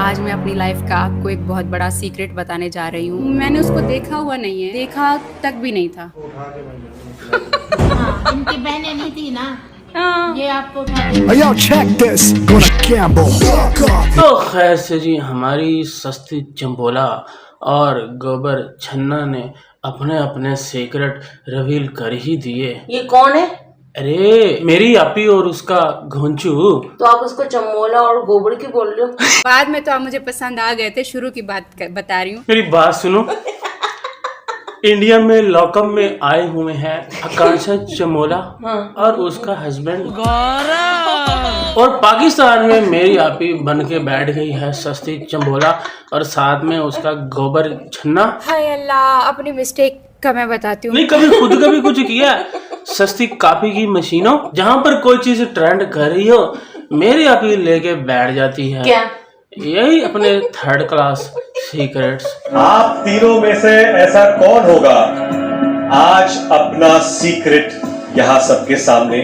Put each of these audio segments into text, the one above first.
आज मैं अपनी लाइफ का आपको एक बहुत बड़ा सीक्रेट बताने जा रही हूँ। मैंने उसको देखा हुआ नहीं है, देखा तक भी नहीं था। हाँ, इनकी बहनें नहीं थी ना, हाँ। ये आपको उठा के Hey, yo, check this. Gonna gamble. तो खैर से जी, हमारी सस्ती चंबोला और गोबर छन्ना ने अपने अपने सीक्रेट रिवील कर ही दिए। ये कौन है? अरे मेरी आपी और उसका घोंचू। तो आप उसको चमोला और गोबर की बोल रहे हो? बाद में तो आप मुझे पसंद आ गए थे, शुरू की बात बता रही हूँ। मेरी बात सुनो। इंडिया में लॉकअप में आए हुए हैं आकांक्षा चमोला और उसका हस्बैंड, और पाकिस्तान में मेरी आपी बन के बैठ गई है सस्ती चंबोला और साथ में उसका गोबर छन्ना। हाय अल्लाह, अपनी मिस्टेक का मैं बताती हूँ। नहीं, कभी कुछ किया? सस्ती कॉपी की मशीनों, जहाँ पर कोई चीज ट्रेंड कर रही हो मेरी आपी लेके बैठ जाती है। क्या? यही अपने थर्ड क्लास सीक्रेट्स। आप तीनों में से ऐसा कौन होगा आज अपना सीक्रेट यहाँ सबके सामने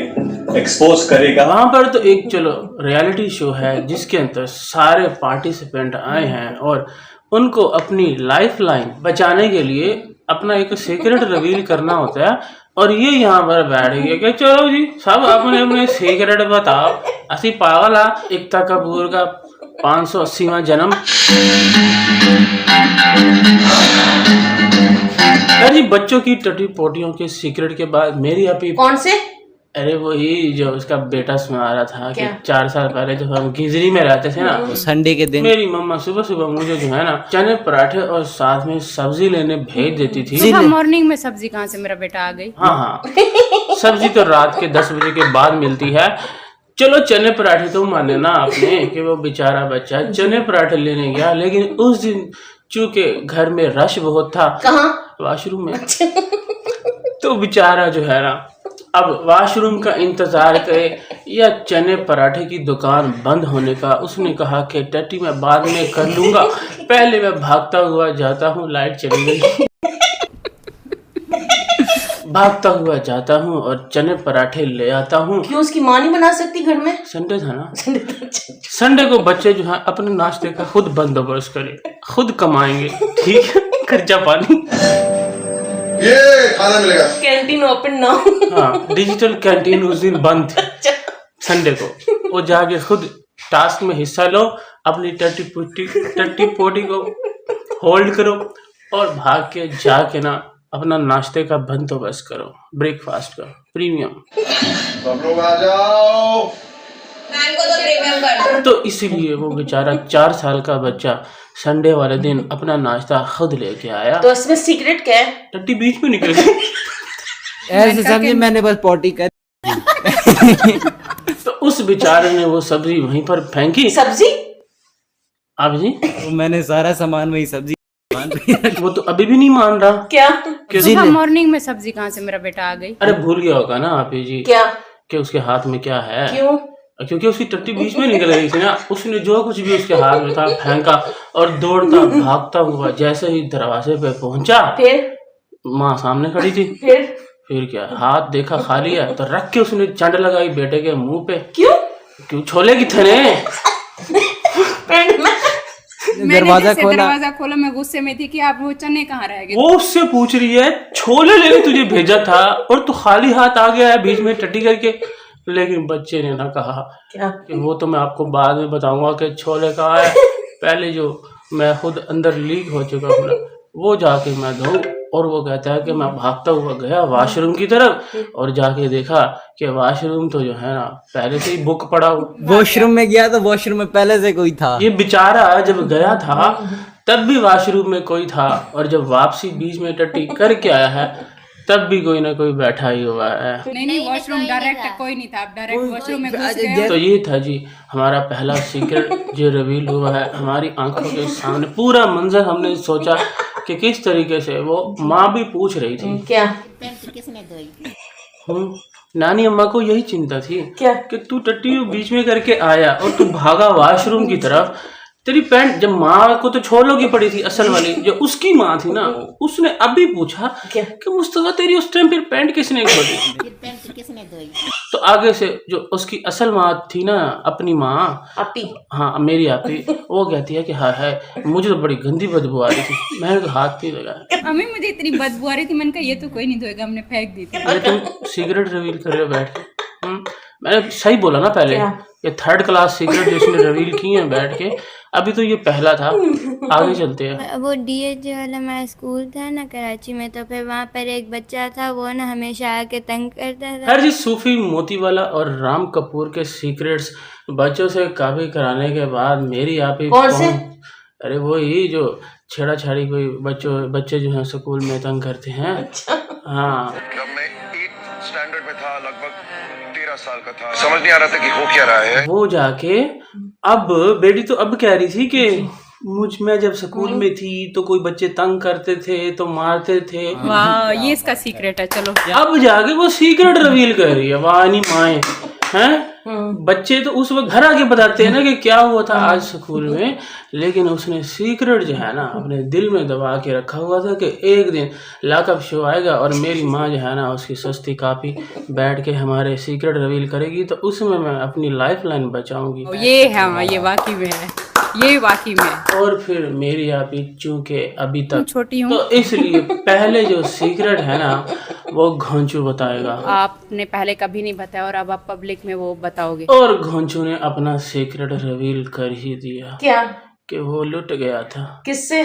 एक्सपोज करेगा? वहाँ पर तो एक चलो रियलिटी शो है जिसके अंदर सारे पार्टिसिपेंट आए हैं और उनको अपनी लाइफ लाइन बचाने के लिए अपना एक सीक्रेट रिवील करना होता है, और ये यहाँ पर बैठ गया कि चलो जी सब अपने अपने सीक्रेट बताओ। असी पागल आ, एकता कपूर का 580वां जन्म। जी बच्चों की टटी पोटियों के सीक्रेट के बाद मेरी आपी। कौन से? अरे वही जो उसका बेटा सुना रहा था कि 4 साल पहले जब हम गिजरी में रहते थे ना, संडे के दिन मेरी मम्मा सुबह सुबह मुझे जो है ना चने पराठे और साथ में सब्जी लेने भेज देती थी। सुबह मॉर्निंग में सब्जी कहाँ से मेरा बेटा आ गई? हाँ, सब्जी तो रात के 10 बजे के बाद मिलती है। चलो चने पराठे तो माने ना आपने कि वो बेचारा बच्चा चने पराठे लेने गया, लेकिन उस दिन चूंकि घर में रश बहुत था, कहाँ? वॉशरूम में, तो बेचारा जो है ना अब वॉशरूम का इंतजार करे या चने पराठे की दुकान बंद होने का, उसने कहा कि टट्टी मैं बाद में कर लूंगा, पहले मैं भागता हुआ जाता हूँ, लाइट चली गई। भागता हुआ जाता हूँ और चने पराठे ले आता हूँ। क्यों, उसकी माँ नहीं बना सकती घर में? संडे था ना, संडे को बच्चे जो है अपने नाश्ते का खुद बंदोबस्त करें, खुद कमाएंगे, ठीक है, खर्चा पानी। ये खाना मिलेगा। कैंटीन ओपन ना। हाँ, डिजिटल कैंटीन उस दिन बंद थी संडे को। वो जाके खुद टास्क में हिस्सा लो, अपनी टट्टी पोटी को होल्ड करो और भाग के जाके ना अपना नाश्ते का बंदोबस्त करो, ब्रेकफास्ट का प्रीमियम। सब लोग आ जाओ। तो इसीलिए वो बेचारा 4 साल का बच्चा संडे वाले दिन अपना नाश्ता खुद लेके आया। तो इसमें सीक्रेट क्या है? टट्टी बीच में निकल गई। ऐसे समझे मैंने बस पॉटी कर। तो उस बेचारे ने वो सब्जी वहीं पर फेंकी। सब्जी? अब जी मैंने सारा सामान वही सब्जी वो तो अभी भी नहीं मान रहा। क्या? सुबह मॉर्निंग में सब्जी कहाँ से मेरा बेटा आ गई? अरे भूल गया होगा ना आप जी क्या? कि उसके हाथ में क्या है। क्यों? क्योंकि उसकी टट्टी बीच में निकल गई थी ना, उसने जो कुछ भी उसके हाथ में था फेंका और दौड़ता भागता हुआ जैसे ही दरवाजे पे पहुंचा, फिर माँ सामने खड़ी थी। फिर क्या, हाथ देखा खाली है तो रख के उसने चंड लगाई बेटे के मुंह पे। क्यों छोले कितने ने? दरवाजा खोला। मैं गुस्से में थी कि आप वो चने कहाँ रह गए। वो उससे पूछ रही है छोले लेने तुझे भेजा था और तू खाली हाथ आ गया है बीच में टट्टी करके। लेकिन बच्चे ने ना कहा क्या? कि वो तो मैं आपको बाद में बताऊंगा कि छोले कहाँ है, पहले जो मैं खुद अंदर लीक हो चुका हूँ ना वो जाके मैं धोऊं। और वो कहता है कि मैं भागता हुआ गया वॉशरूम की तरफ और जाके देखा कि वॉशरूम तो जो है ना पहले से ही बुक पड़ा हुआ। वॉशरूम में गया तो वॉशरूम में पहले से कोई था। ये बेचारा जब गया था तब भी वॉशरूम में कोई था, और जब वापसी बीच में टट्टी करके आया है तब भी कोई ना कोई बैठा ही हुआ है। नहीं, वॉशरूम डायरेक्ट कोई नहीं था, आप डायरेक्ट वॉशरूम में घुस गए। तो ये था जी हमारा पहला सीक्रेट जो रिवील हुआ है हमारी आंखों के सामने। पूरा मंजर हमने सोचा कि किस तरीके से वो माँ भी पूछ रही थी। क्या? किसने धोई? नानी अम्मा को यही चिंता थी क्या? कि तू टट्टी बीच में करके आया और तू भागा वॉशरूम की तरफ, तेरी पैंट जब माँ को तो छोलों की पड़ी थी असल वाली, जो उसकी माँ थी ना, उसने अभी पूछा क्या? कि मुस्तफा तेरी उस टाइम फिर पैंट किसने खोली? फिर पैंट किसने धोई? तो आगे से जो उसकी असल माँ थी ना, अपनी माँ, आपी हाँ मेरी आपी, वो कहती है कि हाँ है, मुझे तो बड़ी गंदी बदबू आ रही थी, मैंने तो हाथ नहीं लगाया। अम्मी मुझे इतनी बदबू आ रही थी, मैंने कहा ये तो कोई नहीं धोएगा, हमने फेंक दी थी। ये तुम सिगरेट रिवील कर रहे हो बैठ के? मैंने सही बोला ना पहले, ये 3rd क्लास सिगरेट जिसने रिवील की है बैठ के, अभी तो ये पहला था। आगे चलते हैं। वो डीएच वाला हमारा स्कूल था ना कराची में, तो फिर वहाँ पर एक बच्चा था, वो ना हमेशा आके तंग करता था। हर जी सूफी मोतीवाला और राम कपूर के सीक्रेट्स बच्चों से काबी कराने के बाद मेरी आप ही कौन से? अरे वो ही जो छेड़ा छाड़ी कोई बच्चे जो हैं स्कूल में तंग करते हैं। हाँ जब मैं 8th स्टैंडर्ड में था, लगभग 13 साल का था, समझ नहीं आ रहा था कि हो क्या रहा है। वो जाके अब बेटी तो अब कह रही थी कि मैं जब स्कूल में थी तो कोई बच्चे तंग करते थे तो मारते थे। वाह, ये इसका सीक्रेट है। चलो अब जाके वो सीक्रेट रिवील कर रही है। वाह नहीं माए हैं। बच्चे तो उस वक्त घर आके बताते हैं ना कि क्या हुआ था आज स्कूल में, लेकिन उसने सीक्रेट जो है ना अपने दिल में दबा के रखा हुआ था कि एक दिन लॉकअप शो आएगा और मेरी माँ जो है ना उसकी सस्ती कापी बैठ के हमारे सीक्रेट रिवील करेगी, तो उसमें मैं अपनी लाइफ लाइन बचाऊंगी। ये है, हाँ ये वाकई में है, ये वाकई में। और फिर मेरी आप ही चूंकि अभी तक छोटी हूँ तो इसलिए पहले जो सीक्रेट है ना वो घोंचू बताएगा। आपने पहले कभी नहीं बताया और अब आप पब्लिक में वो बताओगे। और घोंचू ने अपना सीक्रेट रिवील कर ही दिया क्या? कि वो लुट गया था। किससे?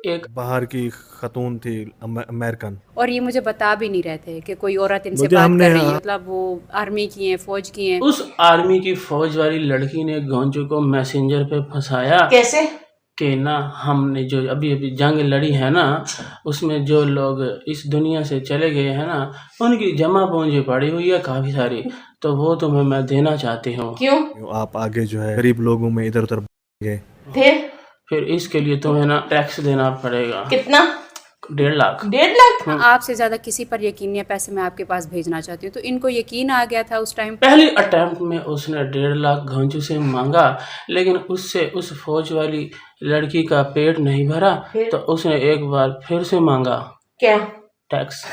एक बाहर की खतून थी, अमेरिकन, और ये मुझे बता भी नहीं रहे थे कि कोई औरत इनसे बात कर रही है, मतलब वो आर्मी की है, फौज की है। उस आर्मी की फौज वाली लड़की ने घोंचू को मैसेंजर पे फंसाया। कैसे? कि ना हमने जो अभी जंग लड़ी है ना उसमें जो लोग इस दुनिया से चले गए हैं ना उनकी जमा पूंजी पड़ी हुई है काफी सारी, तो वो तुम्हें मैं देना चाहती हूँ। क्यों? आप आगे जो है गरीब लोगों में इधर उधर गए, फिर इसके लिए तुम्हें ना टैक्स देना पड़ेगा। कितना? 1.5 लाख। 1.5 लाख? आपसे ज्यादा किसी पर यकीन नहीं है, पैसे मैं आपके पास भेजना चाहती हूँ। तो इनको यकीन आ गया था उस टाइम। पहली अटेम्प्ट में उसने 1.5 लाख घोंचू से मांगा, लेकिन उससे उस फौज वाली लड़की का पेट नहीं भरा, तो उसने एक बार फिर से मांगा। क्या? टैक्स।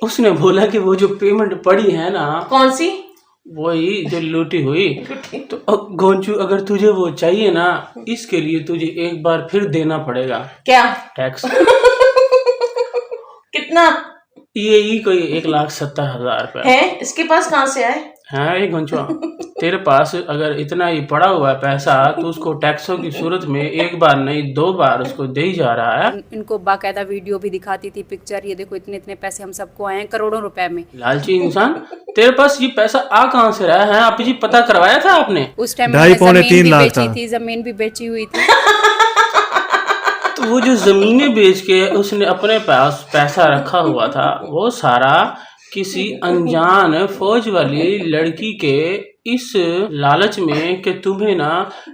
उसने बोला कि वो जो पेमेंट पड़ी है ना, कौन सी? वही जो लूटी हुई, तो घोंचू अगर तुझे वो चाहिए ना इसके लिए तुझे एक बार फिर देना पड़ेगा। क्या? टैक्स। कितना? ये कोई 1,70,000 रुपए है। इसके पास कहाँ से आए? हाँ ये घोंचुआ, तेरे पास अगर इतना ही पड़ा हुआ है पैसा तो उसको टैक्सों की सूरत में एक बार नहीं 2 बार उसको दे ही जा रहा है। इनको बाकायदा वीडियो भी दिखाती थी, पिक्चर, ये देखो इतने इतने पैसे हम सबको आए हैं, करोड़ों रुपए में। लालची इंसान, तेरे पास ये पैसा आ कहाँ से रहा है? आप जी पता करवाया था आपने? उस टाइम 2.5-3 लाख बेची थी, जमीन भी बेची हुई थी। तो वो जो जमीनें बेच के उसने अपने पास पैसा रखा हुआ था वो सारा किसी अनजान फौज वाली लड़की के इस लालच में कि तुम्हें ना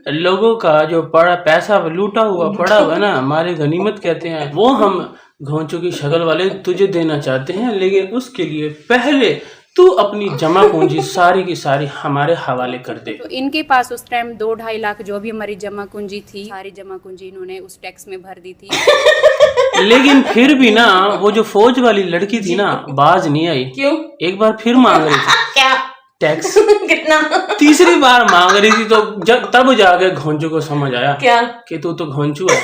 लोगों का जो पड़ा पैसा लूटा हुआ पड़ा हुआ है ना, हमारे गनीमत कहते हैं, वो हम घोंचू की शक्ल वाले तुझे देना चाहते हैं, लेकिन उसके लिए पहले तू अपनी जमा पूंजी सारी की सारी हमारे हवाले कर दे। तो इनके पास उस टाइम 2-2.5 लाख जो भी हमारी जमा पूंजी थी, सारी जमा पूंजी इन्होंने उस टैक्स में भर दी थी। लेकिन फिर भी ना वो जो फौज वाली लड़की थी ना बाज नहीं आई। क्यों? एक बार फिर मांग रही थी। क्या? टैक्स। कितना? तीसरी बार मांग रही थी, तो जब तब जाके घोंचू को समझ आया क्या? कि तू तो घोंचू है।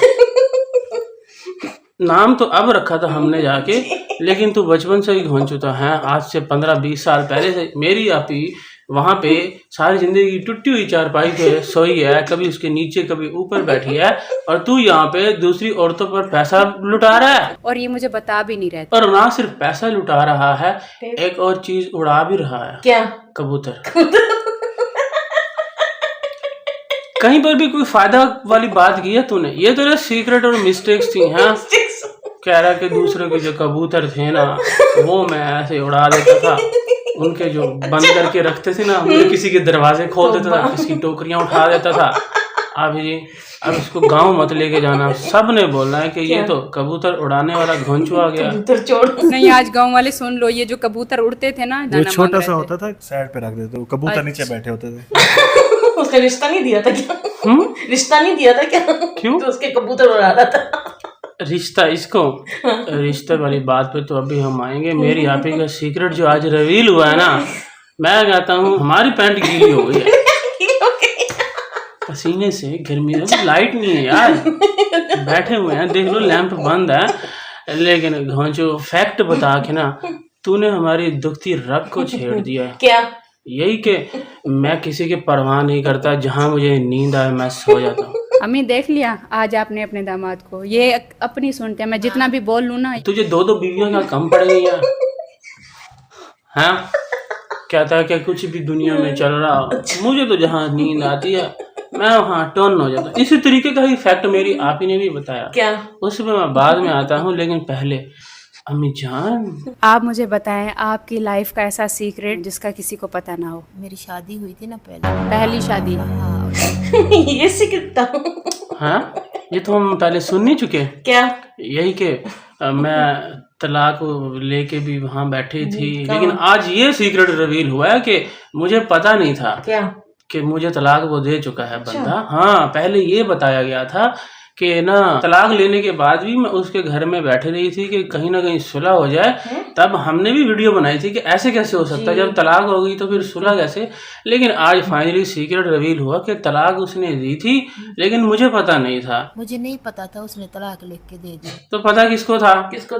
नाम तो अब रखा था हमने जाके, लेकिन तू बचपन से ही घोंचू था। है आज से 15-20 साल पहले से मेरी आपी वहां पे सारी जिंदगी टूटी हुई चारपाई पे सोई है, कभी उसके नीचे कभी ऊपर बैठी है, और तू यहाँ पे दूसरी औरतों पर पैसा लुटा रहा है। और ये मुझे बता भी नहीं रहे थे। और ना सिर्फ पैसा लुटा रहा है, एक और चीज उड़ा भी रहा है। क्या? कबूतर। कहीं पर भी कोई फायदा वाली बात की है तूने? ये तेरे सीक्रेट और मिस्टेक्स थी। हैं कह रहा कि दूसरे के जो कबूतर थे ना वो मैं ऐसे उड़ा देता था, उनके जो बंद करके रखते थे ना, हमने किसी के दरवाजे खोल देता था, किसी टोकरियां उठा देता था। अब जी अब इसको गांव मत लेके जाना, सब ने बोलना है कि ये तो कबूतर उड़ाने वाला घोंचू आ गया। कबूतर चोर। नहीं, आज गांव वाले सुन लो, ये जो कबूतर उड़ते थे ना, वो छोटा सा होता था, साइड पे रख देते, वो कबूतर नीचे बैठे होते थे। उसने रिश्ता नहीं दिया था क्या? रिश्ता नहीं दिया था क्या? क्यों? तो उसके कबूतर उड़ा रहा था। रिश्ता इसको, रिश्ते वाली बात पे तो अभी हम आएंगे। मेरी आप ही का सीक्रेट जो आज रिवील हुआ है ना, मैं कहता हूँ हमारी पैंट गीली हो गई है पसीने से, गर्मी में। लाइट नहीं है यार, बैठे हुए हैं, देख लो लैंप बंद है, लेकिन जो फैक्ट बता के ना तूने हमारी दुखती रग को छेड़ दिया है। क्या? यही कि मैं किसी की परवाह नहीं करता, जहाँ मुझे नींद आए मैं सो जाता हूँ। अम्मी देख लिया आज आपने अपने दामाद को, ये अपनी सुनते हैं, मैं जितना भी बोल लूँ ना। तुझे दो बीवियों का कम पड़ गई है? हाँ, कहता है कि कुछ भी दुनिया में चल रहा हो, मुझे तो जहाँ नींद आती है मैं वहाँ टर्न हो जाता हूँ। इसी तरीके का ही फैक्ट मेरी आप ही ने भी बताया। क्या? उसमें मैं बाद में आता हूँ, लेकिन पहले अम्मी जान आप मुझे बताएं आपकी लाइफ का ऐसा सीक्रेट जिसका किसी को पता ना हो। मेरी शादी हुई थी ना पहले, पहली शादी। ये सीक्रेट था? हाँ, ये तो हम पहले सुन नहीं चुके। क्या? यही कि मैं तलाक लेके भी वहाँ बैठी थी, लेकिन आज ये सीक्रेट रिवील हुआ है कि मुझे पता नहीं था क्या कि मुझे तलाक वो दे चुका है बंदा। हाँ, पहले ये बताया गया था कि ना तलाक लेने के बाद भी मैं उसके घर में बैठी रही थी कि कहीं ना कहीं सुलह हो जाए। तब हमने भी वीडियो बनाई थी कि ऐसे कैसे हो सकता है, जब तलाक हो गई तो फिर सुलह कैसे। लेकिन आज फाइनली सीक्रेट रिवील हुआ कि तलाक उसने दी थी, लेकिन मुझे पता नहीं था। मुझे नहीं पता था उसने तलाक लिख के दे दी। तो पता किसको था?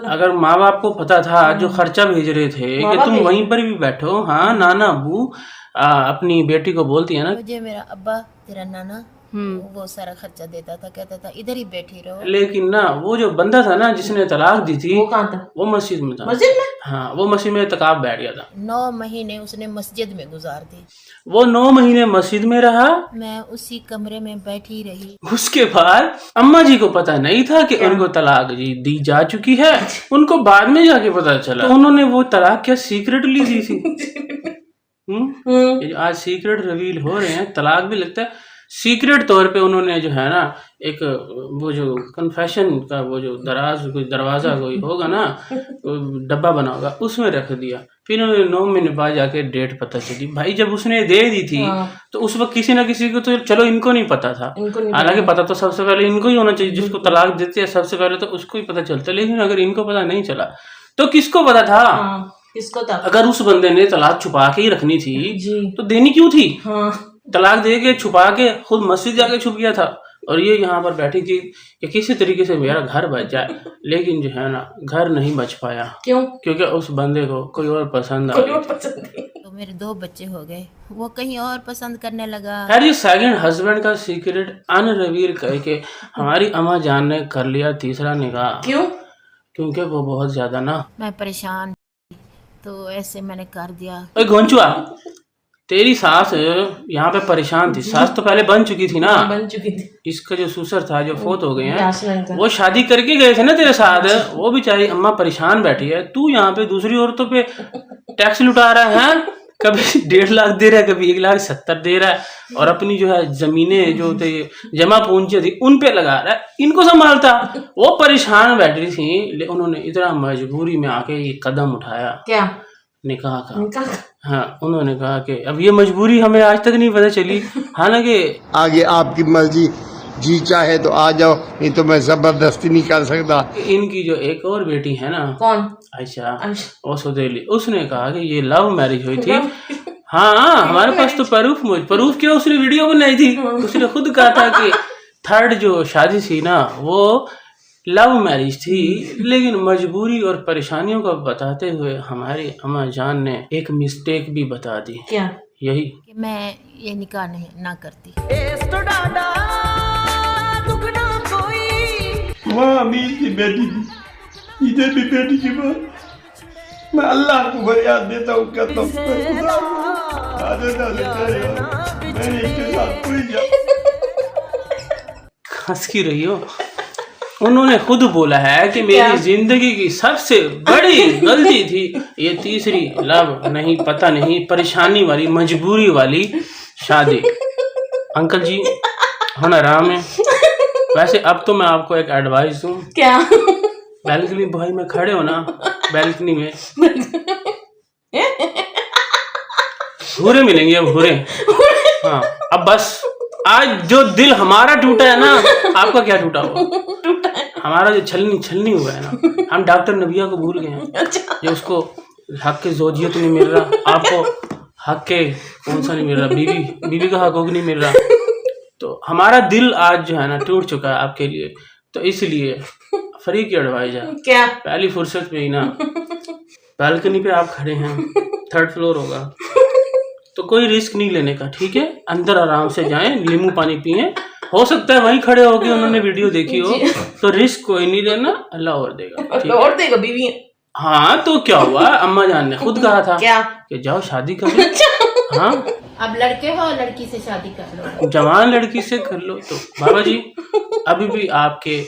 अगर माँ बाप को पता था, जो खर्चा भेज रहे थे कि तुम वहीं पर भी बैठो। हाँ, नाना अबू अपनी बेटी को बोलती है ना, मुझे मेरा अब्बा तेरा नाना वो सारा खर्चा देता था, कहता था इधर ही बैठी रहो। लेकिन ना वो जो बंदा था ना जिसने तलाक दी थी, वो कहाँ था? वो मस्जिद में था। मस्जिद में? हाँ, वो मस्जिद में तकाब बैठ गया था। 9 महीने उसने मस्जिद में गुजार दी। वो 9 महीने मस्जिद में रहा, मैं उसी कमरे में बैठी रही। उसके बाद अम्मा जी को पता नहीं था कि उनको तलाक जी दी जा चुकी है। उनको बाद में जाके पता चला। तो उन्होंने वो तलाक क्या सीक्रेटली दी थी? ये जो आज सीक्रेट रिवील हो रहे हैं, तलाक भी लगता है सीक्रेट तौर पे उन्होंने जो है ना एक वो जो कन्फेशन का वो जो कोई दरवाजा कोई होगा ना, डब्बा बना होगा, उसमें रख दिया। फिर उन्होंने 9 महीने बाद जाके डेट पता चली। भाई जब उसने दे दी थी तो उस वक्त किसी ना किसी को तो चलो इनको नहीं पता था, हालांकि पता तो सबसे पहले इनको ही होना चाहिए। जिसको तलाक देते हैं सबसे पहले तो उसको ही पता चलता, लेकिन अगर इनको पता नहीं चला तो किसको पता था? किसको था? अगर उस बंदे ने तलाक छुपा के ही रखनी थी तो देनी क्यों थी? तलाक दे के छुपा के खुद मस्जिद जाके छुप गया था, और ये यहाँ पर बैठी थी कि किसी तरीके से मेरा घर बच जाए। लेकिन जो है ना, घर नहीं बच पाया। क्यों? क्योंकि उस बंदे को कोई और पसंद आ गई। तो मेरे 2 बच्चे हो गए, वो कहीं और पसंद करने लगा। खैर, ये सेकंड हस्बैंड का सीक्रेट अनरिवील करके हमारी अम्मा जान ने कर लिया तीसरा निकाह। क्यों? क्योंकि वो बहुत ज्यादा ना, मैं परेशान, तो ऐसे मैंने कर दिया। घोंचुआ, तेरी सास यहाँ पे परेशान थी। सास तो पहले बन चुकी थी ना, बन चुकी थी। इसका जो ससुर था जो फोत हो गए हैं, वो शादी करके गए थे ना तेरे साथ। वो बेचारी अम्मा परेशान बैठी है, तू यहाँ पे दूसरी औरतों पे टैक्स लुटा रहा है। कभी 1.5 लाख दे रहा है, कभी 1,70,000 दे रहा है, और अपनी जो है जमीनें जो थे जमा पूंजी थी उन पे लगा रहा है। इनको संभालता, वो परेशान बैठी थी। उन्होंने इतना मजबूरी में आके ये कदम उठाया, क्या? निकाह का। हाँ, उन्होंने कहा कि अब ये मजबूरी हमें आज तक नहीं पता चली, हालांकि आगे आपकी मर्जी, जी चाहे तो आ जाओ, नहीं तो मैं जबरदस्ती नहीं कर सकता। इनकी जो एक और बेटी है ना, कौन? आयशा ओसुदेली, उसने कहा कि ये लव मैरिज हुई थी। हाँ, हमारे पास तो प्रूफ क्या, उसने वीडियो बनाई थी। उसने खुद कहा था कि थर्ड जो शादी थी ना वो लव मैरिज थी, लेकिन मजबूरी और परेशानियों को बताते हुए हमारी अम्मा जान ने एक मिस्टेक भी बता दी। क्या? यही कि मैं ये निकाह नहीं ना करती। माँ अमीर की बेटी थी, इधर भी बेटी की माँ। मैं अल्लाह को फरियाद देता हूँ, कहता हूँ मैंने इसके साथ कोई हंस की रही हो। उन्होंने खुद बोला है कि मेरी जिंदगी की सबसे बड़ी गलती थी ये तीसरी लव नहीं, पता नहीं, परेशानी वाली, मजबूरी वाली शादी। अंकल जी हम आराम है। वैसे अब तो मैं आपको एक एडवाइस दूं। क्या? बैल्कनी भाई में खड़े हो ना, बैल्कनी में भूरे मिलेंगे, अब भूरे हाँ अब बस आज जो दिल हमारा टूटा है ना, आपका क्या टूटा हुआ? हमारा जो छलनी हुआ है ना, हम डॉक्टर नबिया को भूल गए हैं, जो उसको हक के ज़ौजियत नहीं मिल रहा, आपको हक के कौन सा नहीं मिल रहा, बीवी का हक नहीं मिल रहा। तो हमारा दिल आज जो है ना टूट चुका है आपके लिए। तो इसलिए फ्री की एडवाइस है, क्या पहली फुर्सत में ही ना, बालकनी पे आप खड़े हैं, 3rd फ्लोर होगा, तो कोई रिस्क नहीं लेने का, ठीक है? अंदर आराम से जाएं, नींबू पानी पिएं, हो सकता है वहीं खड़े होके उन्होंने वीडियो देखी हो, तो रिस्क कोई नहीं लेना, अल्लाह और देगा, ठीक है? और देगा बीवी। हाँ तो क्या हुआ, अम्मा जान ने खुद कहा था क्या कि जाओ शादी कर लो। हाँ अब लड़के हो, लड़की से शादी कर लो, जवान लड़की से कर लो। तो बाबा जी अभी भी आपके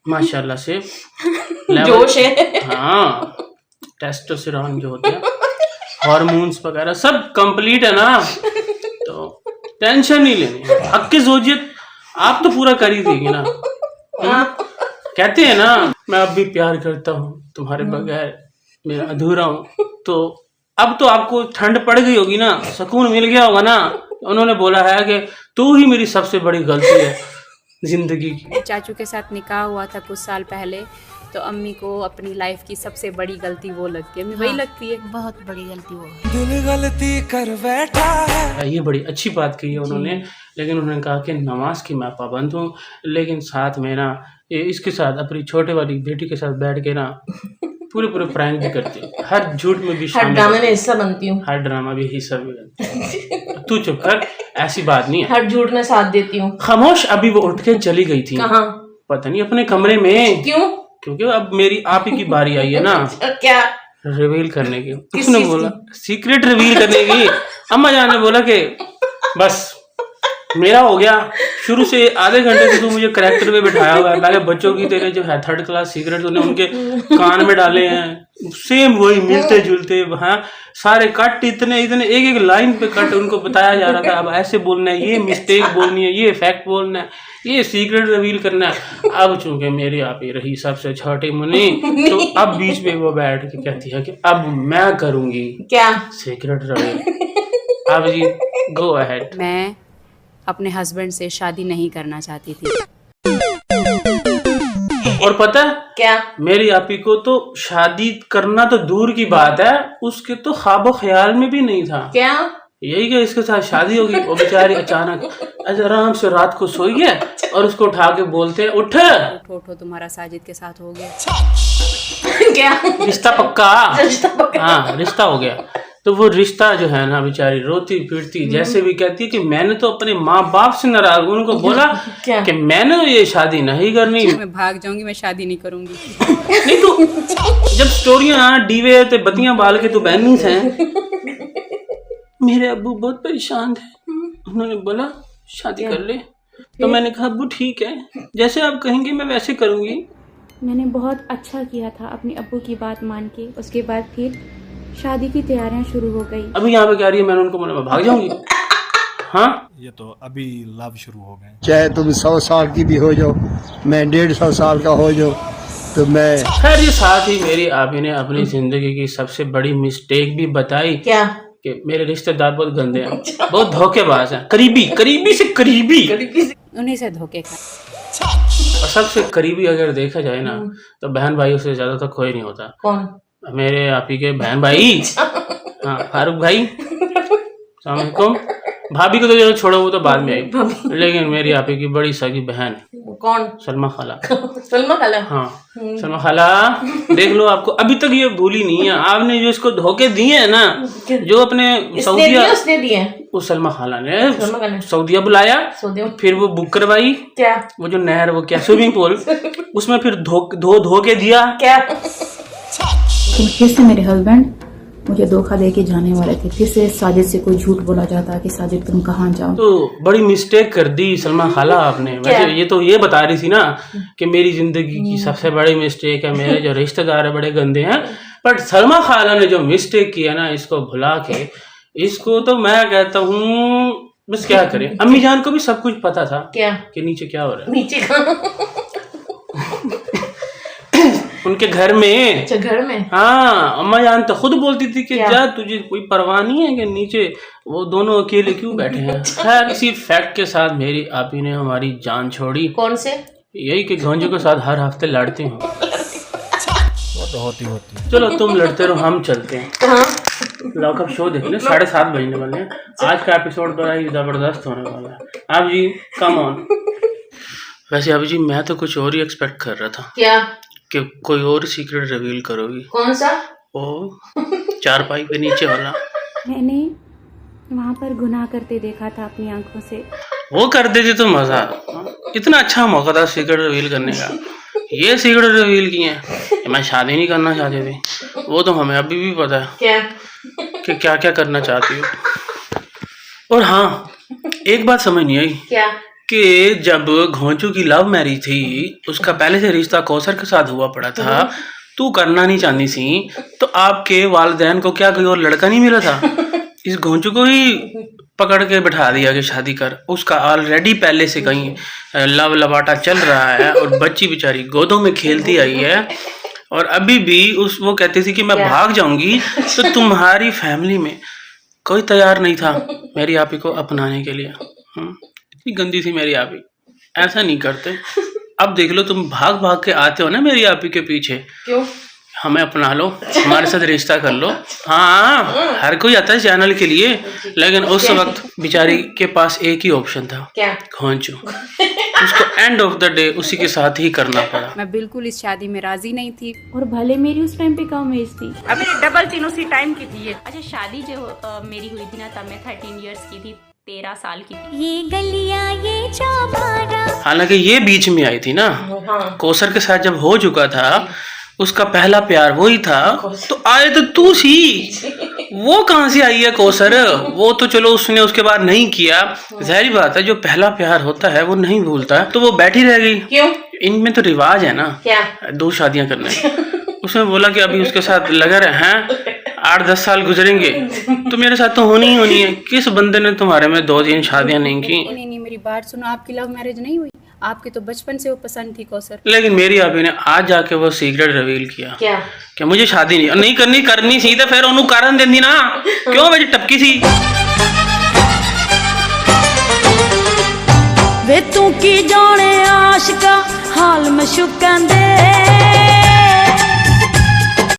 माशाल्लाह से जोश है। हाँ टेस्टोस्टेरोन जो होते हैं, हार्मोन्स वगैरह सब कंप्लीट है ना, तो टेंशन नहीं लेनी। हक की ज़ौजियत आप तो पूरा कर ही देंगे ना। कहते हैं ना, मैं अब भी प्यार करता हूँ, तुम्हारे बगैर मैं अधूरा हूँ। तो अब तो आपको ठंड पड़ गई होगी ना, सुकून मिल गया होगा ना। उन्होंने बोला है कि तू ही मेरी सबसे बड़ी गलती है जिंदगी की। चाचू के साथ निकाह हुआ था कुछ साल पहले, तो अम्मी को अपनी लाइफ की सबसे बड़ी गलती वो लगती है, अम्मी वही लगती है, बहुत बड़ी गलती वो। दिल गलती कर बैठा है। ये बड़ी अच्छी बात कही है उन्होंने, लेकिन उन्होंने कहा कि नमाज की मैं पाबंद हूँ, लेकिन साथ में ना ये इसके साथ अपनी छोटे वाली बेटी के साथ बैठ के ना पूरे प्रैंक भी करती हूँ, हर झूठ में भी हर ड्रामे में हिस्सा बनती हूँ, हर ड्रामा भी हिस्सा भी बनती हूँ। तू चुप कर, ऐसी बात नहीं है। हर झूठ में साथ देती हूँ। खामोश। अभी वो उठ के चली गई थी, कहाँ? पता नहीं अपने कमरे में। क्यों? क्योंकि अब मेरी आप ही की बारी आई है ना क्या रिवील करने की। उसने बोला सीक्रेट रिवील करने की। अम्मा जान ने बोला कि बस मेरा हो गया। शुरू से आधे घंटे से तू मुझे करेक्टर में बिठाया हुआ है, पहले बच्चों की तेरे जो है 3rd क्लास सीक्रेट तूने उनके कान में डाले हैं, सेम वही मिलते जुलते। हाँ सारे कट इतने एक लाइन पे कट उनको बताया जा रहा था, अब ऐसे बोलना है, ये मिस्टेक बोलनी है, ये फैक्ट बोलना है, ये सीक्रेट रिवील करना है। अब चूंकि मेरी आप ही रही सबसे छोटी मुनी, तो अब बीच में वो बैठ के कहती है कि अब मैं करूंगी क्या सीक्रेट रिवील। अब जी गो अहेड। मैं अपने हस्बैंड से शादी नहीं करना चाहती थी। और पता है क्या, मेरी आपी को तो शादी करना तो दूर की बात है, उसके तो ख्वाबो ख्याल में भी नहीं था। क्या यही कि इसके साथ शादी होगी। वो बेचारी अचानक आराम से रात को सोई है और उसको उठा के बोलते हैं उठ उठो तुम्हारा साजिद के साथ हो गया। क्या रिश्ता पक्का। हाँ रिश्ता हो गया। तो वो रिश्ता जो है ना, बेचारी रोती फिरती जैसे भी कहती है कि मैंने तो अपने माँ बाप से नाराज, उनको बोला कि मैंने ये शादी नहीं करनी, मैं भाग जाऊंगी, मैं शादी नहीं करूंगी। नहीं तो जब स्टोरियां डीवे ते बत्तियां बाल के तो बहनी हैं। मेरे अब्बू बहुत परेशान थे, उन्होंने बोला शादी कर ले। तो मैंने कहा अब्बू ठीक है, जैसे आप कहेंगे मैं वैसे करूंगी। मैंने बहुत अच्छा किया था अपने अब्बू की बात मान के। उसके बाद फिर शादी की तैयारियां शुरू हो गई। अभी यहाँ पे क्या रही है, मैंने उनको बोला मैं भाग जाऊंगी। हाँ ये तो अभी लव शुरू हो गए। चाहे तुम 100 साल की भी हो जाओ, मैं 150 साल का हो जाओ, तो मैं खैर ये साथ ही मेरी आपी ने अपनी जिंदगी की सबसे बड़ी मिस्टेक भी बताई। क्या? कि मेरे रिश्तेदार बहुत गंदे हैं, बहुत धोखेबाज हैं, करीबी से करीबी उन्हीं से धोखे खा। और सबसे करीबी अगर देखा जाए ना, तो बहन भाइयों से ज्यादा तो कोई नहीं होता। कौन? मेरे आपी के बहन भाई। हाँ फारूक भाई, अस्सलाम वालेकुम। भाभी को तो चलो छोड़ो, वो तो बाद में आई, लेकिन मेरी आपी की बड़ी सगी बहन। कौन? सलमा खाला। सलमा खाला? हाँ सलमा खाला, देख लो आपको अभी तक ये भूली नहीं है। आपने जो इसको धोखे दिए है ना, जो अपने सऊदिया, उसने दिए, वो सलमा खाला ने सऊदिया बुलाया, फिर वो बुक करवाई। क्या? वो जो नहर, वो क्या स्विमिंग पूल, उसमें फिर धो के दिया। क्या? फिर से मेरे हस्बैंड मुझे धोखा दे के जाने वाले थे। फिर से साजिद से कोई झूठ बोला जाता कि साजिद तुम कहाँ जाओ। तो बड़ी मिस्टेक कर दी सलमा खाला आपने। वैसे ये तो ये बता रही थी ना कि मेरी जिंदगी की सबसे बड़ी मिस्टेक है, मेरे जो रिश्तेदार है बड़े गंदे हैं। बट सलमा खाला ने जो मिस्टेक किया ना, इसको भुला के, इसको तो मैं कहता हूँ बस क्या करें। अम्मी जान को भी सब कुछ पता था क्या? कि नीचे क्या हो रहा है। नीचे उनके घर में। अच्छा घर में? हाँ, अम्मा जान तो खुद बोलती थी कि जा तुझे कोई परवाह नहीं है कि नीचे वो दोनों अकेले क्यों बैठे हैं। खैर इसी फैक्ट के साथ मेरी आपी ने हमारी जान छोड़ी। कौन से? यही कि घोंजू के साथ हर हफ्ते लड़ते हैं। वो तो होती है। चलो तुम लड़ते रहो, हम चलते हैं। लॉकअप शो देखने 7:30 बजने वाले हैं। आज का एपिसोड बड़ा ही जबरदस्त होने वाला है। आप जी कम ऑन। वैसे अभी जी मैं तो कुछ और ही एक्सपेक्ट कर रहा था। क्या? कि कोई और सीक्रेट रिवील करोगी। कौन सा? ओ चारपाई पे नीचे वाला। मैंने वहाँ पर गुनाह करते देखा था अपनी आंखों से। वो कर देती तो मजा। इतना अच्छा मौका था सीक्रेट रिवील करने का, ये सीक्रेट रिवील किए हैं। मैं शादी नहीं करना चाहती थी, वो तो हमें अभी भी पता है क्या कि क्या क्या करना चाहती हो। और हाँ, एक बात समझ नहीं आई। क्या? कि जब घोंचू की लव मैरिज थी, उसका पहले से रिश्ता कौसर के साथ हुआ पड़ा था, तू करना नहीं चाहती थी, तो आपके वालिदैन को क्या कोई और लड़का नहीं मिला था? इस घोंचू को ही पकड़ के बैठा दिया कि शादी कर। उसका ऑलरेडी पहले से कहीं लव लबाटा चल रहा है और बच्ची बेचारी गोदों में खेलती आई है। और अभी भी वो कहती थी कि मैं भाग जाऊंगी, तो तुम्हारी फैमिली में कोई तैयार नहीं था मेरी आपी को अपनाने के लिए। इतनी गंदी थी मेरी आपी, ऐसा नहीं करते। अब देख लो, तुम भाग भाग के आते हो ना मेरी आपी के पीछे। क्यों? हमें अपना लो, हमारे साथ रिश्ता कर लो। हाँ, हर कोई आता है चैनल के लिए, लेकिन उस वक्त बेचारी के पास एक ही ऑप्शन था। क्या? घोंचू। उसको एंड ऑफ द डे उसी के साथ ही करना पड़ा। मैं बिल्कुल इस शादी में राजी नहीं थी। और भले मेरी उस टाइम पे कम एज थी, अभी डबल 3 उसी टाइम की थी। अच्छा शादी जो मेरी हुई थी ना, तब मैं 13 इयर्स की थी, 13 साल की थी। ये गलियां ये चौबारा। हालांकि ये बीच में आई थी ना, कौसर के साथ जब हो चुका था, उसका पहला प्यार वही था, तो आए तो तू सी। वो कहाँ से आई है कौसर? वो तो चलो उसने उसके बाद नहीं किया। जाहिर बात है, जो पहला प्यार होता है वो नहीं भूलता, तो वो बैठी रह गई। क्यों? इनमें तो रिवाज है ना, क्या? 2 शादियां करने। उसने बोला कि अभी उसके साथ लगा रहे हैं, 8-10 साल गुजरेंगे तो मेरे साथ तो होनी ही होनी है। किस बंदे ने तुम्हारे में 2-3 शादियां नहीं की? नहीं, मेरी बात सुनो, आपकी लव मैरिज नहीं हुई, आपकी तो बचपन से वो पसंद थी कौसर। लेकिन मेरी आपी ने आज जाके वो सीक्रेट रिवील किया। क्या? कि मुझे शादी नहीं करनी सी, तो फिर उन्होंने कारण देंदी ना, क्यों मुझे टपकी सी। वे तू की जाने आशिका हाल में शुकन दे।